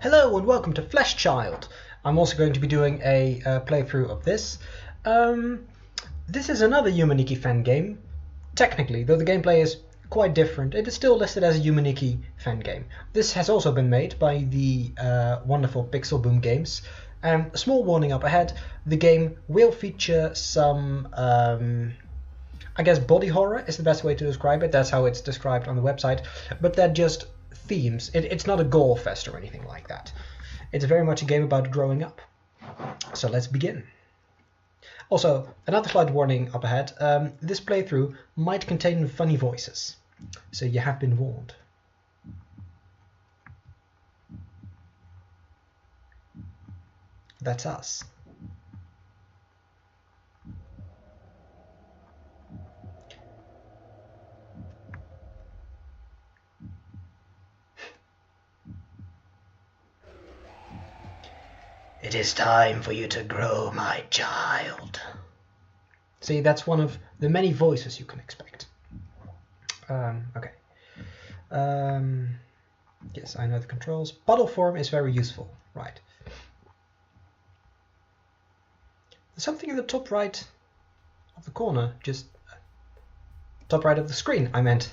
Hello and welcome to Fleshchild. I'm also going to be doing a playthrough of this. This is another Humaniki fan game. Technically, though the gameplay is quite different, it is still listed as a Humaniki fan game. This has also been made by the wonderful Pixel Boom Games. A small warning up ahead, the game will feature some, I guess body horror is the best way to describe it. That's how it's described on the website, but that just themes. It's not a gore fest or anything like that. It's very much a game about growing up. So let's begin. Also, another slight warning up ahead. This playthrough might contain funny voices, so you have been warned. That's us. It is time for you to grow, my child. See, that's one of the many voices you can expect. Okay. Yes, I know the controls. Puddle form is very useful. Right. There's something in the top right of the corner. Just top right of the screen, I meant.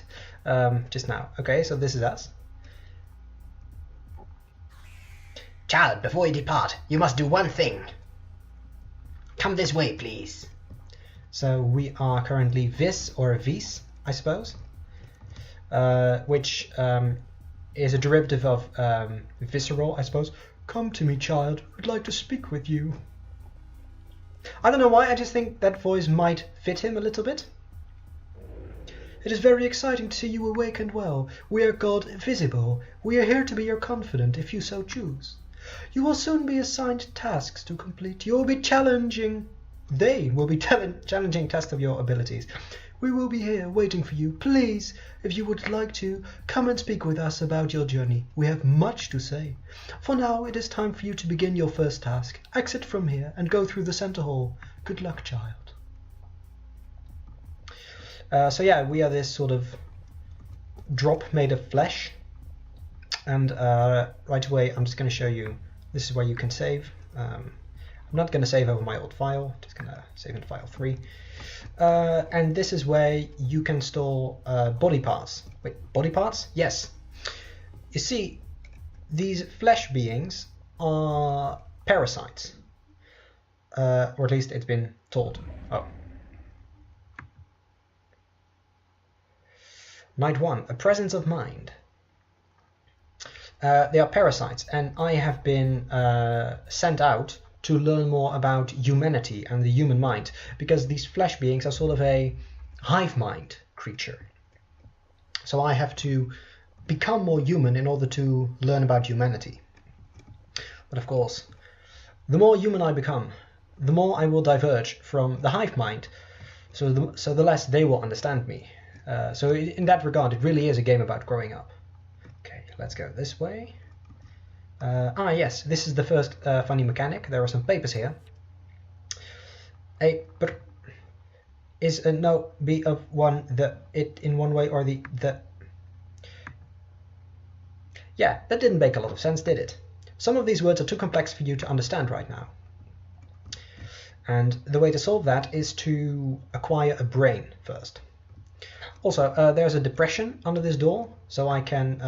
Just now. Okay, so this is us. Child, before you depart, you must do one thing. Come this way, please. So we are currently vis or vis, I suppose, which is a derivative of visceral, I suppose. Come to me, child. I'd like to speak with you. I don't know why, I just think that voice might fit him a little bit. It is very exciting to see you awake and well. We are called Visible. We are here to be your confidant, if you so choose. You will soon be assigned tasks to complete. You will be challenging. They will be challenging tests of your abilities. We will be here waiting for you. Please, if you would like to, come and speak with us about your journey. We have much to say. For now, it is time for you to begin your first task. Exit from here and go through the center hall. Good luck, child. So yeah, we are this sort of drop made of flesh. And right away, I'm just going to show you, this is where you can save. I'm not going to save over my old file, just going to save in file 3. And this is where you can store body parts. Wait, body parts? Yes. You see, these flesh beings are parasites. Or at least it's been told. Oh. Night 1, a presence of mind. They are parasites, and I have been sent out to learn more about humanity and the human mind, because these flesh beings are sort of a hive mind creature. So I have to become more human in order to learn about humanity. But of course, the more human I become, the more I will diverge from the hive mind, so the less they will understand me. So in that regard, it really is a game about growing up. Okay, let's go this way. Yes, this is the first funny mechanic. There are some papers here. A but is a no be of one the it in one way or the. Yeah, that didn't make a lot of sense, did it? Some of these words are too complex for you to understand right now. And the way to solve that is to acquire a brain first. Also, there's a depression under this door, so I can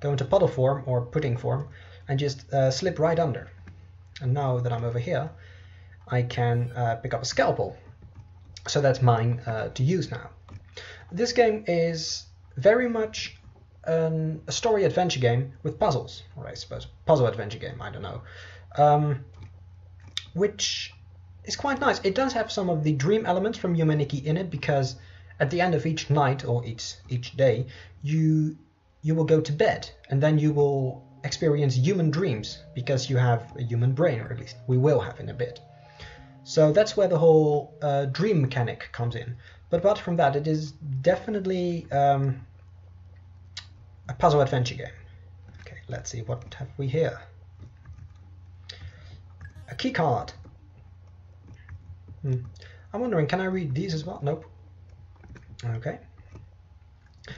go into puddle form or pudding form and just slip right under. And now that I'm over here, I can pick up a scalpel. So that's mine to use now. This game is very much a story adventure game with puzzles, or I suppose puzzle adventure game, I don't know. Which is quite nice. It does have some of the dream elements from Humaniki in it, because at the end of each night or each day, you will go to bed, and then you will experience human dreams, because you have a human brain, or at least we will have in a bit. So that's where the whole dream mechanic comes in. But apart from that, it is definitely a puzzle adventure game. Okay, let's see, what have we here? A key card. I'm wondering, can I read these as well? Nope. Okay.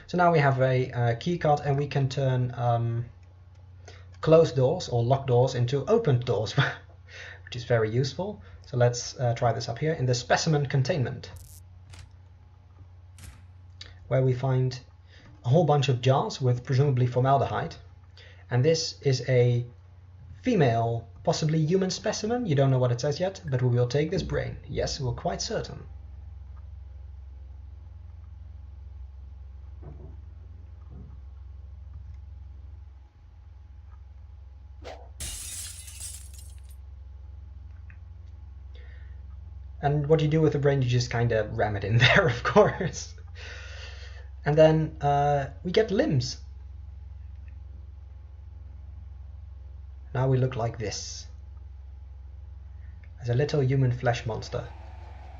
So now we have a key card, and we can turn closed doors or locked doors into opened doors, which is very useful. So let's try this up here in the specimen containment, where we find a whole bunch of jars with presumably formaldehyde. And this is a female, possibly human specimen. You don't know what it says yet, but we will take this brain. Yes, we're quite certain. And what you do with the brain, you just kind of ram it in there, of course. And then we get limbs. Now we look like this. As a little human flesh monster.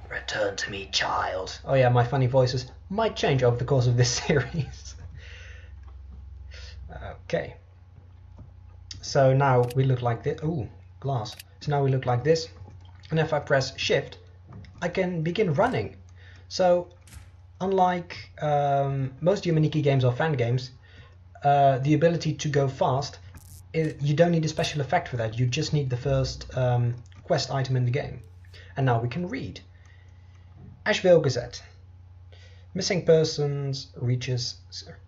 Return to me, child. Oh yeah, my funny voices might change over the course of this series. Okay. So now we look like this. Ooh, glass. So now we look like this. And if I press shift, I can begin running. So unlike most Humaniki games or fan games, the ability to go fast, you don't need a special effect for that. You just need the first quest item in the game. And now we can read. Asheville Gazette. Missing persons reaches...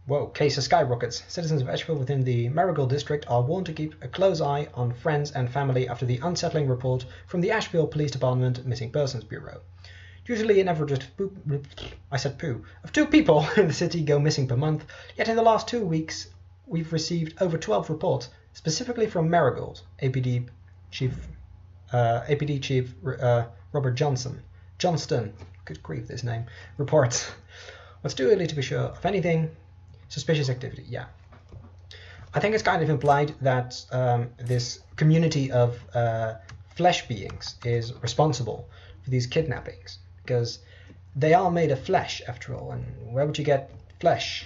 Whoa, cases skyrockets. Citizens of Asheville within the Marigold district are warned to keep a close eye on friends and family after the unsettling report from the Asheville Police Department Missing Persons Bureau. Usually an average of 2 people in the city go missing per month, yet in the last 2 weeks we've received over 12 reports, specifically from Marigold. APD Chief Robert Johnston, good grief this name, reports. It's too early to be sure of anything. Suspicious activity, yeah. I think it's kind of implied that this community of flesh beings is responsible for these kidnappings, because they are made of flesh after all, and where would you get flesh?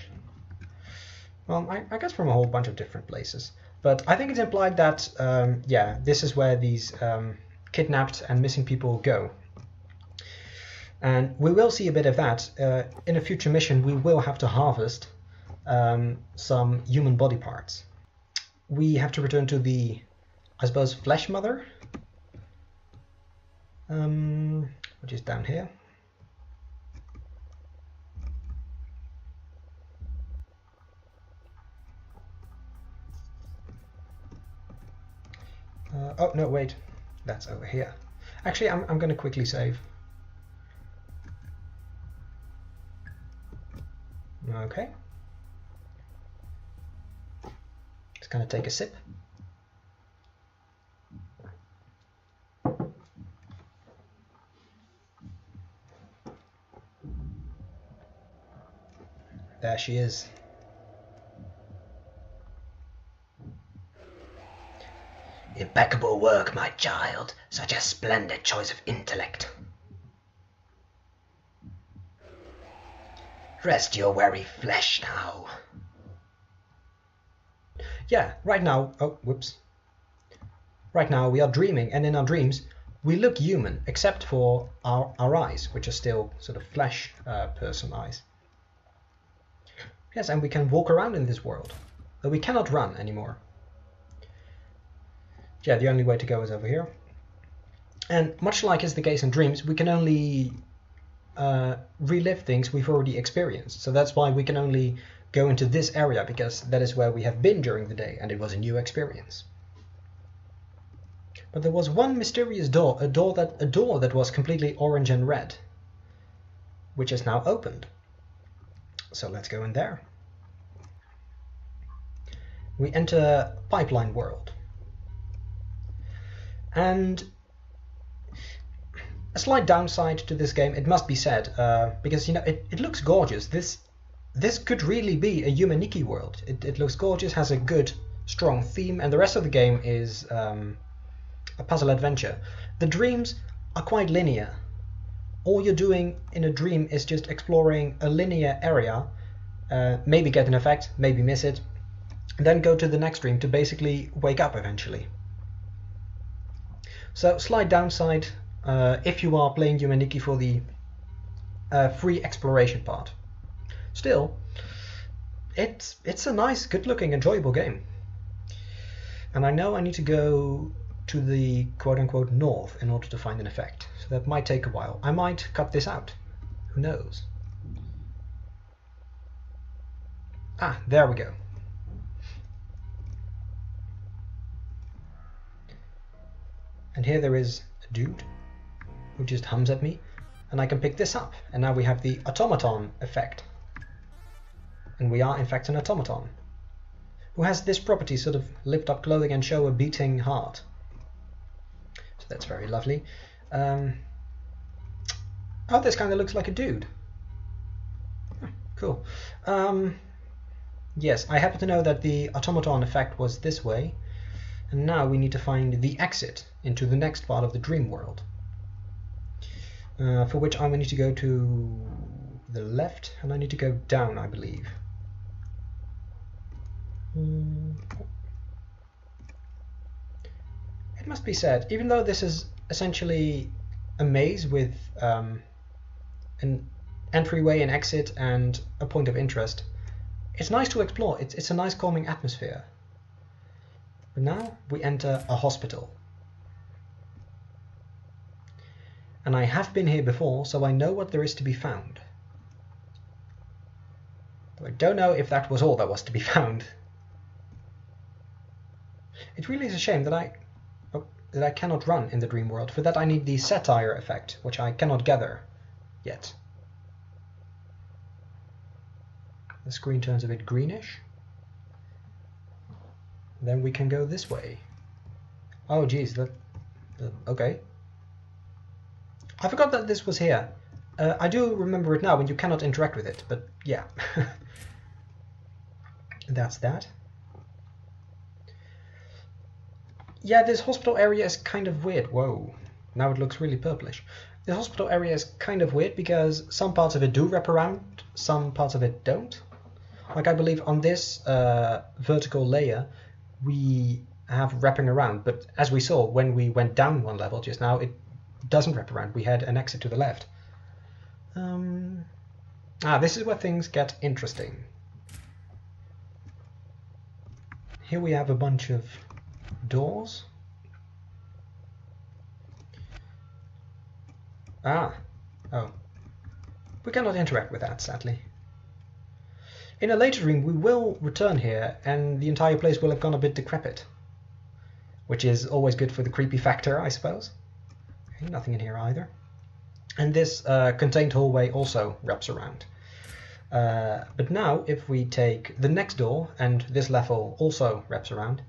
Well, I guess from a whole bunch of different places. But I think it's implied that, yeah, this is where these kidnapped and missing people go. And we will see a bit of that. In a future mission, we will have to harvest some human body parts. We have to return to the, I suppose, Flesh Mother, which is down here. Oh, no, wait. That's over here. Actually, I'm going to quickly save. Okay. Just going to take a sip. There she is. Impeccable work, my child. Such a splendid choice of intellect. Rest your weary flesh now. Yeah, right now... Oh, whoops. Right now we are dreaming, and in our dreams we look human, except for our eyes, which are still sort of flesh person eyes. Yes, and we can walk around in this world, though we cannot run anymore. Yeah, the only way to go is over here. And much like is the case in dreams, we can only relive things we've already experienced. So that's why we can only go into this area, because that is where we have been during the day, and it was a new experience. But there was one mysterious door, a door that was completely orange and red, which is now opened. So let's go in there. We enter Pipeline World. And a slight downside to this game, it must be said, because you know it looks gorgeous. This could really be a Humaniki world. It looks gorgeous, has a good, strong theme, and the rest of the game is a puzzle adventure. The dreams are quite linear. All you're doing in a dream is just exploring a linear area, maybe get an effect, maybe miss it, and then go to the next dream to basically wake up eventually. So, slight downside if you are playing Humaniki for the free exploration part. Still, it's a nice, good-looking, enjoyable game. And I know I need to go to the quote-unquote north in order to find an effect. So that might take a while. I might cut this out. Who knows? Ah, there we go. And here there is a dude who just hums at me, and I can pick this up. And now we have the automaton effect. And we are in fact an automaton, who has this property, sort of lift up clothing and show a beating heart. So that's very lovely. Oh, this kind of looks like a dude. Cool. Yes, I happen to know that the automaton effect was this way, and now we need to find the exit into the next part of the dream world. For which I need to go to the left, and I need to go down, I believe. It must be said, even though this is essentially a maze with an entryway, an exit, and a point of interest, it's nice to explore. It's a nice calming atmosphere. But now we enter a hospital. And I have been here before, so I know what there is to be found. Though I don't know if that was all that was to be found. It really is a shame that I cannot run in the dream world. For that I need the satire effect, which I cannot gather yet. The screen turns a bit greenish. Then we can go this way. Oh geez, okay. I forgot that this was here. I do remember it now when you cannot interact with it, but yeah. That's that. Yeah, this hospital area is kind of weird. Whoa, now it looks really purplish. The hospital area is kind of weird because some parts of it do wrap around, some parts of it don't. Like I believe on this vertical layer we have wrapping around, but as we saw when we went down one level just now, it doesn't wrap around. We had an exit to the left. This is where things get interesting. Here we have a bunch of doors. Oh. We cannot interact with that, sadly. In a later dream we will return here and the entire place will have gone a bit decrepit. Which is always good for the creepy factor, I suppose. Okay, nothing in here either. And this contained hallway also wraps around. But now if we take the next door, and this level also wraps around.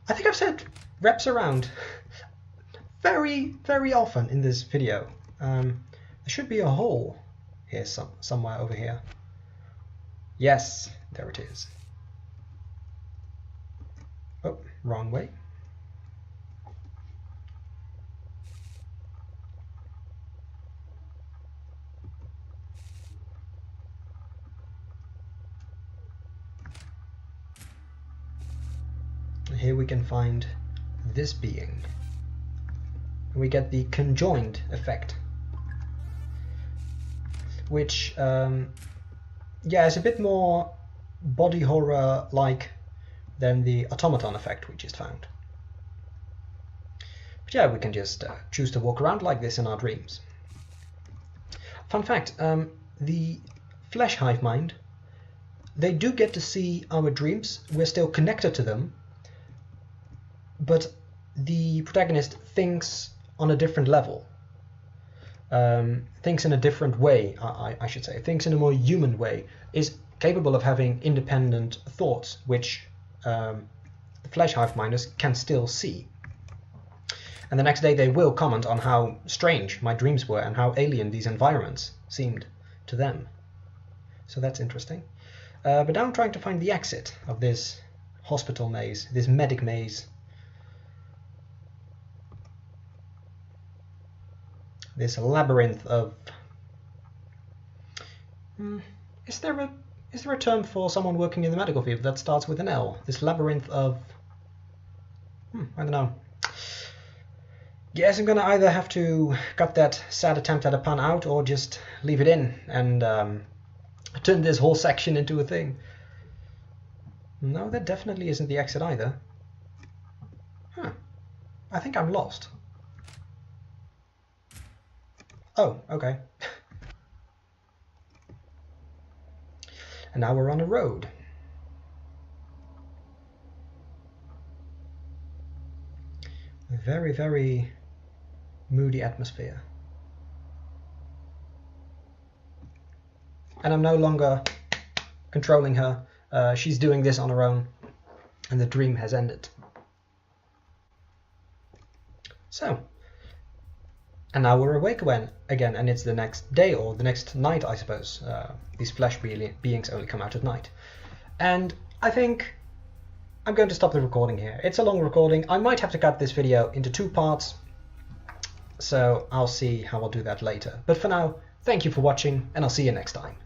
I think I've said wraps around very, very often in this video. There should be a hole here somewhere over here. Yes, there it is. Oh, wrong way. Here we can find this being. We get the conjoined effect, which is a bit more body horror like than the automaton effect we just found. But yeah, we can just choose to walk around like this in our dreams. Fun fact, the flesh hive mind, they do get to see our dreams. We're still connected to them, but the protagonist thinks on a different level. Thinks in a different way, I should say. Thinks in a more human way. Is capable of having independent thoughts, which the flesh hive minders can still see. And the next day they will comment on how strange my dreams were and how alien these environments seemed to them. So that's interesting. But now I'm trying to find the exit of this hospital maze, this medic maze. This labyrinth of... Is there a term for someone working in the medical field that starts with an L? This labyrinth of... I don't know. Guess I'm gonna either have to cut that sad attempt at a pun out or just leave it in and turn this whole section into a thing. No, that definitely isn't the exit either. I think I'm lost. Oh, okay. And now we're on a road. Very, very moody atmosphere. And I'm no longer controlling her. She's doing this on her own, and the dream has ended. So, and now we're awake again, and it's the next day, or the next night, I suppose. These flesh beings only come out at night. And I think I'm going to stop the recording here. It's a long recording. I might have to cut this video into 2 parts, so I'll see how I'll do that later. But for now, thank you for watching, and I'll see you next time.